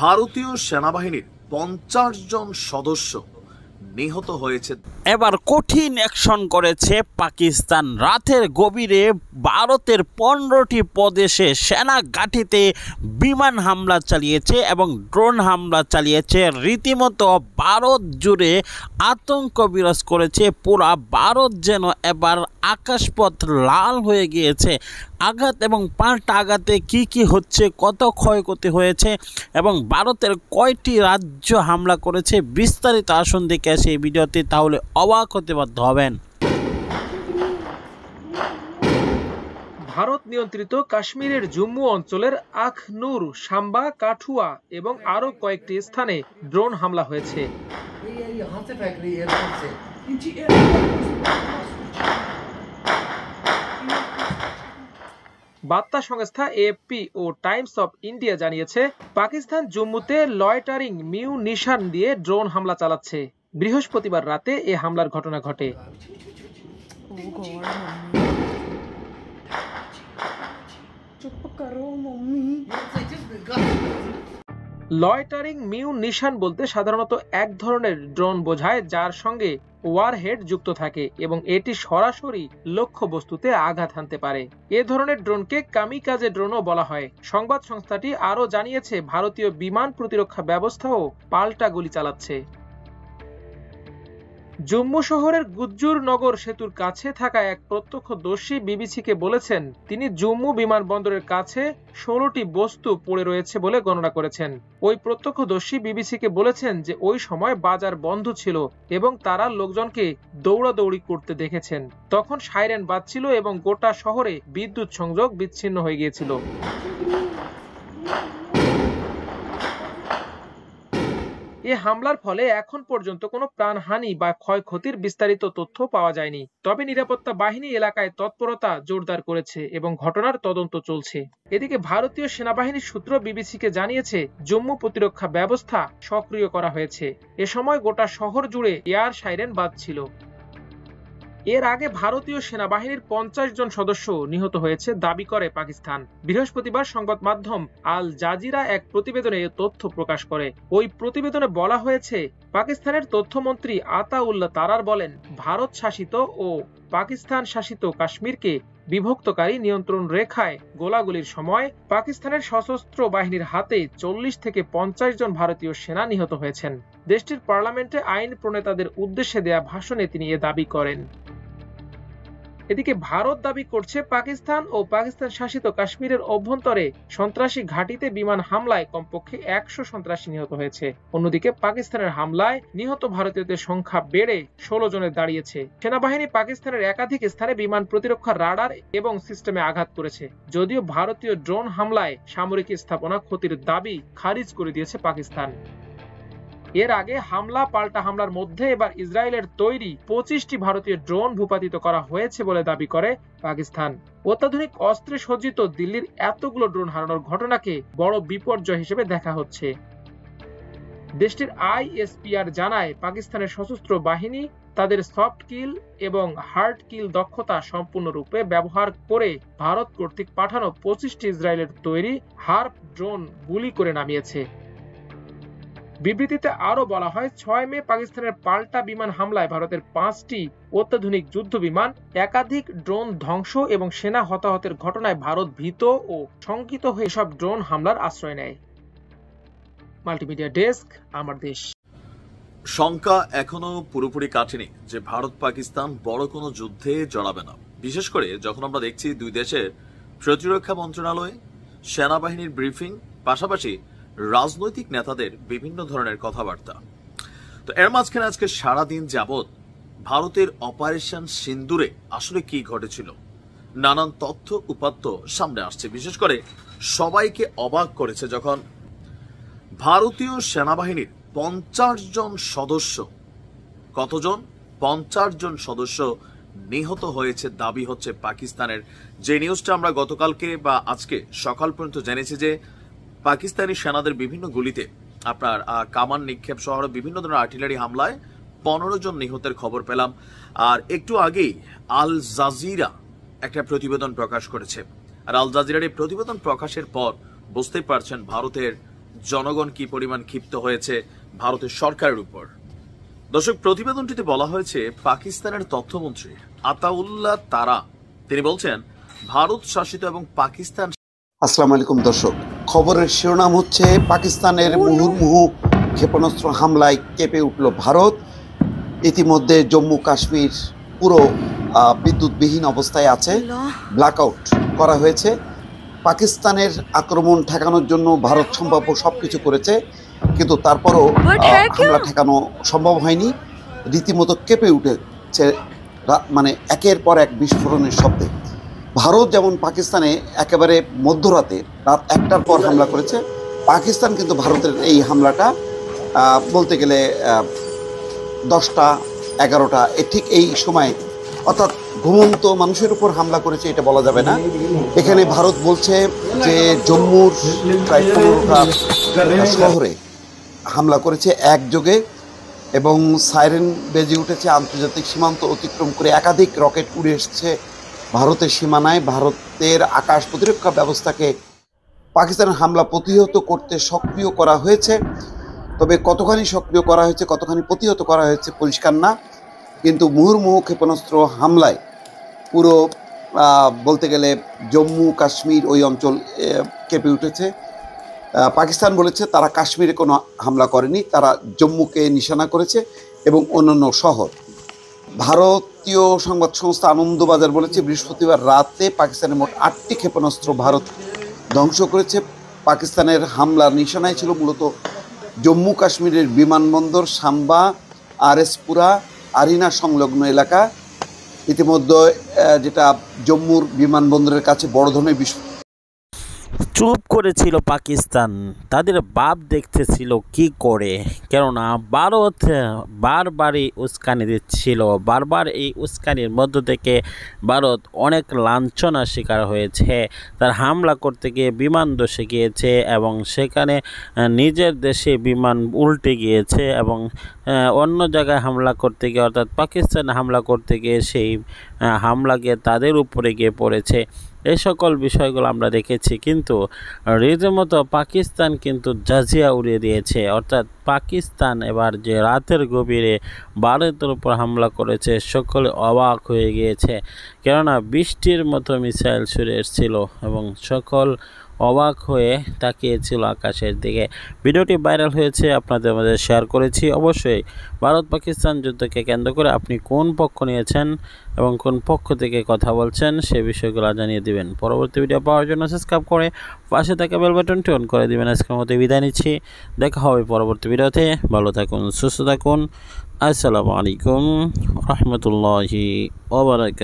ভারতীয় সেনাবাহিনীর 50 জন সদস্য নিহত হয়েছে। এবার কঠিন অ্যাকশন করেছে পাকিস্তান। রাতের গভীরে ভারতের 15টি প্রদেশে সেনা ঘাঁটিতে বিমান হামলা চালিয়েছে এবং ড্রোন হামলা চালিয়েছে। রীতিমতো ভারত জুড়ে আতঙ্ক বিরাজ করেছে। পুরা ভারত যেন এবার আকাশপথ লাল হয়ে গিয়েছে। আঘাত এবং পাল্টা আঘাতে কি হচ্ছে, কত ক্ষয়ক্ষতি হয়েছে এবং ভারতের কয়টি রাজ্য হামলা করেছে, বিস্তারিত আসুন দেখে আসে এই ভিডিওতে, তাহলে অবাক হতে বাধ্য হবেন। ভারত নিয়ন্ত্রিত কাশ্মীরের জম্মু অঞ্চলের আখনুর, সাম্বা, কাঠুয়া এবং আরও কয়েকটি স্থানে ড্রোন হামলা হয়েছে। বার্তা সংস্থা এএফপি ও টাইমস অফ ইন্ডিয়া জানিয়েছে, পাকিস্তান জম্মুতে লয়টারিং মিউনিশন দিয়ে ড্রোন হামলা চালাচ্ছে। বৃহস্পতিবার রাতে এ হামলার ঘটনা ঘটে। লয়টারিং মিউনিশন বলতে সাধারণত এক ধরনের ড্রোন বোঝায় যার সঙ্গে ওয়ারহেড যুক্ত থাকে এবং এটি সরাসরি লক্ষ্যবস্তুতে আঘাত হানতে পারে। এ ধরনের ড্রোনকে কামিকাজে ড্রোনও বলা হয়। সংবাদ সংস্থাটি আরও জানিয়েছে, ভারতীয় বিমান প্রতিরক্ষা ব্যবস্থাও পাল্টা গুলি চালাচ্ছে। জম্মু শহরের গুজ্জুর নগর সেতুর কাছে থাকা এক প্রত্যক্ষদর্শী বিবিসিকে বলেছেন, তিনি জম্মু বিমানবন্দরের কাছে 16টি বস্তু পড়ে রয়েছে বলে গণনা করেছেন। ওই প্রত্যক্ষদর্শী বিবিসিকে বলেছেন যে ওই সময় বাজার বন্ধ ছিল এবং তারা লোকজনকে দৌড়াদৌড়ি করতে দেখেছেন। তখন সাইরেন বাজছিল এবং গোটা শহরে বিদ্যুৎ সংযোগ বিচ্ছিন্ন হয়ে গিয়েছিল। এ হামলার ফলে এখন পর্যন্ত কোনো প্রাণহানি বা ক্ষয়ক্ষতির বিস্তারিত তথ্য পাওয়া যায়নি। তবে নিরাপত্তা বাহিনী এলাকায় তৎপরতা জোরদার করেছে এবং ঘটনার তদন্ত চলছে। এদিকে ভারতীয় সেনাবাহিনীর সূত্র বিবিসিকে জানিয়েছে, জম্মু প্রতিরক্ষা ব্যবস্থা সক্রিয় করা হয়েছে। এ সময় গোটা শহর জুড়ে এয়ার সাইরেন বাজছিল। এর আগে ভারতীয় সেনাবাহিনীর 50 জন সদস্য নিহত হয়েছে দাবি করে পাকিস্তান। বৃহস্পতিবার সংবাদ মাধ্যম আল জাজিরা এক প্রতিবেদনে এ তথ্য প্রকাশ করে। ওই প্রতিবেদনে বলা হয়েছে, পাকিস্তানের তথ্যমন্ত্রী আতাউল্লাহ তারার বলেন, ভারত শাসিত ও পাকিস্তান শাসিত কাশ্মীরকে বিভক্তকারী নিয়ন্ত্রণ রেখায় গোলাগুলির সময় পাকিস্তানের সশস্ত্র বাহিনীর হাতে 40 থেকে 50 জন ভারতীয় সেনা নিহত হয়েছেন। দেশটির পার্লামেন্টে আইন প্রণেতাদের উদ্দেশ্যে দেয়া ভাষণে তিনি এ দাবি করেন। এদিকে ভারত দাবি করছে, পাকিস্তান ও পাকিস্তান শাসিত কাশ্মীরের অভ্যন্তরে সন্ত্রাসী ঘাঁটিতে বিমান হামলায় কমপক্ষে 100 সন্ত্রাসী নিহত হয়েছে। অন্যদিকে পাকিস্তানের হামলায় নিহত ভারতীয়দের সংখ্যা বেড়ে 16 জনে দাঁড়িয়েছে। সেনাবাহিনী পাকিস্তানের একাধিক স্থানে বিমান প্রতিরক্ষা রাডার এবং সিস্টেমে আঘাত করেছে। যদিও ভারতীয় ড্রোন হামলায় সামরিক স্থাপনা ক্ষতির দাবি খারিজ করে দিয়েছে পাকিস্তান। এর আগে হামলা পাল্টা হামলার মধ্যে এবার ইসরায়েলের তৈরি 25টি ভারতীয় ড্রোন ভূপাতিত করা হয়েছে বলে দাবি করে পাকিস্তান। অত্যাধুনিক অস্ত্রে সজ্জিত দিল্লির এতগুলো ড্রোন হারানোর ঘটনাকে বড় বিপর্যয় হিসেবে দেখা হচ্ছে। দেশটির আইএসপিআর জানায়, পাকিস্তানের সশস্ত্র বাহিনী তাদের সফট কিল এবং হার্ড কিল দক্ষতা সম্পূর্ণরূপে ব্যবহার করে ভারত কর্তৃক পাঠানো 25টি ইসরায়েলের তৈরি হার্প ড্রোন গুলি করে নামিয়েছে। বিবৃতিতে আরো বলা হয়, 6 মে পাকিস্তানের পাল্টা বিমান হামলায় ভারতের 5টি অত্যাধুনিক যুদ্ধ বিমান, একাধিক ড্রোন ধ্বংস এবং সেনা হতাহতের ঘটনায় ভারত ভীত ও শঙ্কিত হয়ে সব ড্রোন হামলার আশ্রয় নেয়। মাল্টিমিডিয়া ডেস্ক, আমার দেশ। শঙ্কা এখনো পুরোপুরি কাটেনি যে ভারত পাকিস্তান বড় কোনো যুদ্ধে জড়াবে না। বিশেষ করে যখন আমরা দেখছি দুই দেশের প্রতিরক্ষা মন্ত্রণালয়, সেনাবাহিনীর ব্রিফিং, পাশাপাশি রাজনৈতিক নেতাদের বিভিন্ন ধরনের কথাবার্তা। তো এর মাঝখানে আজকে সারাদিন যাবৎ ভারতের অপারেশন সিন্দুরে আসলে কি ঘটেছিল, নানান তথ্য উপাত্ত সামনে আসছে। বিশেষ করে সবাইকে অবাক করেছে যখন ভারতীয় সেনাবাহিনীর 50 জন সদস্য, কতজন? 50 জন সদস্য নিহত হয়েছে দাবি হচ্ছে পাকিস্তানের। যে নিউজটা আমরা গতকালকে বা আজকে সকাল পর্যন্ত জেনেছি যে পাকিস্তানি সেনাদের বিভিন্ন গুলিতে আপনার কামান নিক্ষেপ সহ বিভিন্ন ধরনের আর্টিলারি হামলায় 15 জন নিহতের খবর পেলাম। আর একটু আগেই আল জাজিরা একটা প্রতিবেদন প্রকাশ করেছে। আর আল জাজিরার এই প্রতিবেদন প্রকাশের পর বুঝতেই পারছেন ভারতের জনগণ কি পরিমাণ ক্ষিপ্ত হয়েছে ভারতের সরকারের উপর। দর্শক, প্রতিবেদনটিতে বলা হয়েছে পাকিস্তানের তথ্যমন্ত্রী আতাউল্লাহ তারা তিনি বলছেন, ভারত শাসিত এবং পাকিস্তান। আসসালামু আলাইকুম দর্শক, খবরের শিরোনাম হচ্ছে পাকিস্তানের মুহুর্মুহু ক্ষেপণাস্ত্র হামলায় কেঁপে উঠল ভারত। ইতিমধ্যে জম্মু কাশ্মীর পুরো বিদ্যুৎবিহীন অবস্থায় আছে, ব্ল্যাকআউট করা হয়েছে। পাকিস্তানের আক্রমণ ঠেকানোর জন্য ভারত সম্ভাব্য সবকিছু করেছে, কিন্তু তারপরও হামলা ঠেকানো সম্ভব হয়নি। রীতিমতো কেঁপে উঠেছে, মানে একের পর এক বিস্ফোরণের শব্দে। ভারত যেমন পাকিস্তানে একেবারে মধ্যরাতে রাত 1টার পর হামলা করেছে, পাকিস্তান কিন্তু ভারতের এই হামলাটা বলতে গেলে 10টা 11টা ঠিক এই সময়, অর্থাৎ ঘুমন্ত মানুষের উপর হামলা করেছে এটা বলা যাবে না। এখানে ভারত বলছে যে জম্মুর প্রায় 15টা শহরে হামলা করেছে একযোগে, এবং সাইরেন বেজে উঠেছে। আন্তর্জাতিক সীমান্ত অতিক্রম করে একাধিক রকেট উড়ে এসছে ভারতের সীমানায়। ভারতের আকাশ প্রতিরক্ষা ব্যবস্থাকে পাকিস্তানের হামলা প্রতিহত করতে সক্রিয় করা হয়েছে, তবে কতখানি সক্রিয় করা হয়েছে, কতখানি প্রতিহত করা হয়েছে পরিষ্কার না। কিন্তু মুহুর্মুহু ক্ষেপণাস্ত্র হামলায় পুরো বলতে গেলে জম্মু কাশ্মীর ওই অঞ্চল কেঁপে উঠেছে। পাকিস্তান বলেছে তারা কাশ্মীরে কোনো হামলা করেনি, তারা জম্মুকে নিশানা করেছে এবং অন্যান্য শহর। ভারতীয় সংবাদ সংস্থা আনন্দবাজার বলেছে বৃহস্পতিবার রাতে পাকিস্তানের মোট 8টি ক্ষেপণাস্ত্র ভারত ধ্বংস করেছে। পাকিস্তানের হামলার নিশানায় ছিল মূলত জম্মু কাশ্মীরের বিমানবন্দর, সাম্বা, আরএসপুরা, আরিনা সংলগ্ন এলাকা। ইতিমধ্যে যেটা জম্মুর বিমানবন্দরের কাছে বড় ধরনের চুপ করেছিল পাকিস্তান, তাদের ভাব দেখতেছিল কি করে, কেননা ভারত বারবারই উস্কানি দিচ্ছিল। বারবার এই উস্কানির মধ্য থেকে ভারত অনেক লাঞ্ছনার শিকার হয়েছে। তার হামলা করতে গিয়ে বিমান ধসে গিয়েছে এবং সেখানে নিজের দেশে বিমান উল্টে গিয়েছে, এবং অন্য জায়গায় হামলা করতে গিয়ে অর্থাৎ পাকিস্তানে হামলা করতে গিয়ে সেই হামলা গিয়ে তাদের উপরে গিয়ে পড়েছে। এই সকল বিষয়গুলো আমরা দেখেছি, কিন্তু রীতিমতো পাকিস্তান কিন্তু জাজিয়া উড়িয়ে দিয়েছে। অর্থাৎ পাকিস্তান এবার যে রাতের গভীরে ভারতের উপর হামলা করেছে সকলে অবাক হয়ে গিয়েছে, কেননা বৃষ্টির মতো মিসাইল ছুড়ে এসেছিল এবং সকল অবাক হয়ে তাকিয়েছিল আকাশের দিকে। ভিডিওটি ভাইরাল হয়েছে, আপনাদের মধ্যে শেয়ার করেছি। অবশ্যই ভারত পাকিস্তান যুদ্ধকে কেন্দ্র করে আপনি কোন পক্ষ নিয়েছেন এবং কোন পক্ষ থেকে কথা বলছেন সে বিষয়গুলো জানিয়ে দিবেন। পরবর্তী ভিডিও পাওয়ার জন্য সাবস্ক্রাইব করে পাশে থাকা বেল বাটনটি অন করে দিবেন। আজকের মতো বিদায় নিচ্ছি, দেখা হবে পরবর্তী ভিডিওতে। ভালো থাকুন, সুস্থ থাকুন। আসসালামু আলাইকুম রহমতুল্লাহি ওয়া বারাকাতুহু।